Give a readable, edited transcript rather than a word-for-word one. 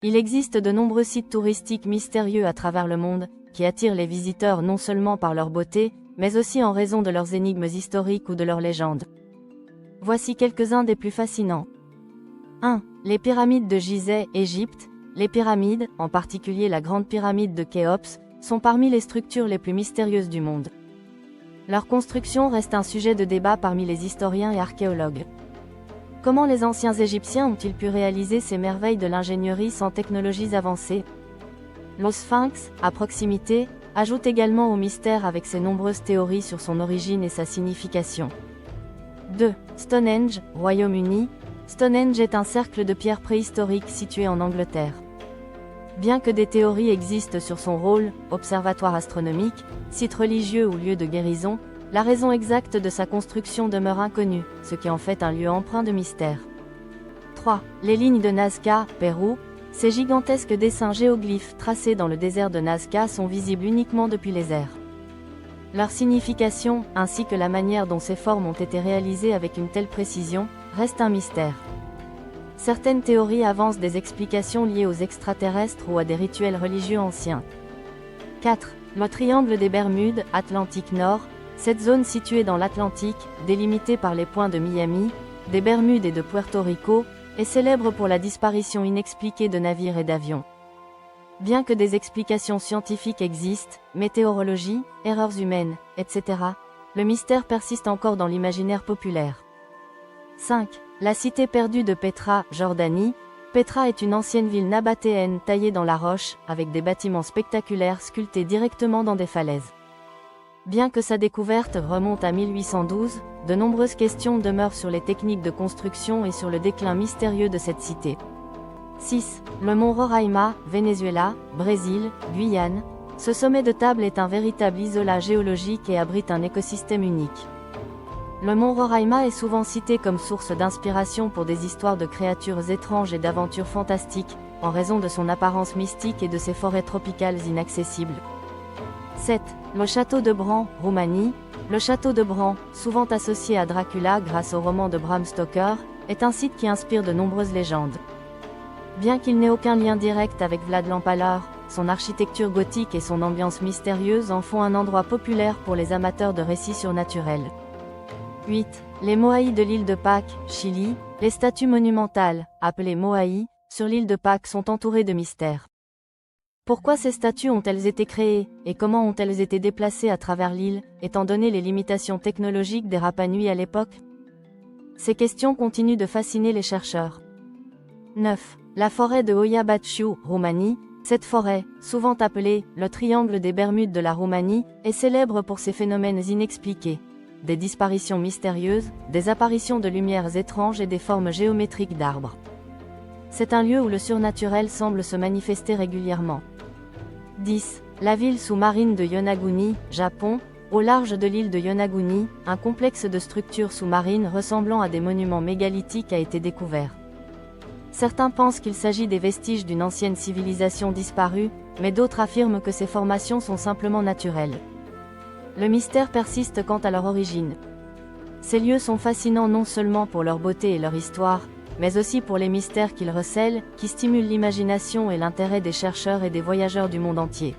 Il existe de nombreux sites touristiques mystérieux à travers le monde, qui attirent les visiteurs non seulement par leur beauté, mais aussi en raison de leurs énigmes historiques ou de leurs légendes. Voici quelques-uns des plus fascinants. 1. Les pyramides de Gizeh, Égypte. Les pyramides, en particulier la grande pyramide de Khéops, sont parmi les structures les plus mystérieuses du monde. Leur construction reste un sujet de débat parmi les historiens et archéologues. Comment les anciens Égyptiens ont-ils pu réaliser ces merveilles de l'ingénierie sans technologies avancées? Le Sphinx, à proximité, ajoute également au mystère avec ses nombreuses théories sur son origine et sa signification. 2. Stonehenge, Royaume-Uni. Stonehenge est un cercle de pierre préhistorique situé en Angleterre. Bien que des théories existent sur son rôle, observatoire astronomique, site religieux ou lieu de guérison, la raison exacte de sa construction demeure inconnue, ce qui en fait un lieu empreint de mystère. 3. Les lignes de Nazca, Pérou. Ces gigantesques dessins géoglyphes tracés dans le désert de Nazca sont visibles uniquement depuis les airs. Leur signification, ainsi que la manière dont ces formes ont été réalisées avec une telle précision, reste un mystère. Certaines théories avancent des explications liées aux extraterrestres ou à des rituels religieux anciens. 4. Le triangle des Bermudes, Atlantique Nord. Cette zone située dans l'Atlantique, délimitée par les points de Miami, des Bermudes et de Puerto Rico, est célèbre pour la disparition inexpliquée de navires et d'avions. Bien que des explications scientifiques existent, météorologie, erreurs humaines, etc., le mystère persiste encore dans l'imaginaire populaire. 5. La cité perdue de Petra, Jordanie. Petra est une ancienne ville nabatéenne taillée dans la roche, avec des bâtiments spectaculaires sculptés directement dans des falaises. Bien que sa découverte remonte à 1812, de nombreuses questions demeurent sur les techniques de construction et sur le déclin mystérieux de cette cité. 6. Le mont Roraima, Venezuela, Brésil, Guyane. Ce sommet de table est un véritable isolat géologique et abrite un écosystème unique. Le mont Roraima est souvent cité comme source d'inspiration pour des histoires de créatures étranges et d'aventures fantastiques, en raison de son apparence mystique et de ses forêts tropicales inaccessibles. 7. Le château de Bran, Roumanie. Le château de Bran, souvent associé à Dracula grâce au roman de Bram Stoker, est un site qui inspire de nombreuses légendes. Bien qu'il n'ait aucun lien direct avec Vlad l'Empaler, son architecture gothique et son ambiance mystérieuse en font un endroit populaire pour les amateurs de récits surnaturels. 8. Les Moai de l'île de Pâques, Chili. Les statues monumentales, appelées Moai, sur l'île de Pâques sont entourées de mystères. Pourquoi ces statues ont-elles été créées, et comment ont-elles été déplacées à travers l'île, étant donné les limitations technologiques des Rapa Nui à l'époque? Ces questions continuent de fasciner les chercheurs. 9. La forêt de Hoia Baciu, Roumanie. Cette forêt, souvent appelée « le triangle des Bermudes de la Roumanie », est célèbre pour ses phénomènes inexpliqués. Des disparitions mystérieuses, des apparitions de lumières étranges et des formes géométriques d'arbres. C'est un lieu où le surnaturel semble se manifester régulièrement. 10. La ville sous-marine de Yonaguni, Japon. Au large de l'île de Yonaguni, un complexe de structures sous-marines ressemblant à des monuments mégalithiques a été découvert. Certains pensent qu'il s'agit des vestiges d'une ancienne civilisation disparue, mais d'autres affirment que ces formations sont simplement naturelles. Le mystère persiste quant à leur origine. Ces lieux sont fascinants non seulement pour leur beauté et leur histoire, mais aussi pour les mystères qu'ils recèlent, qui stimulent l'imagination et l'intérêt des chercheurs et des voyageurs du monde entier.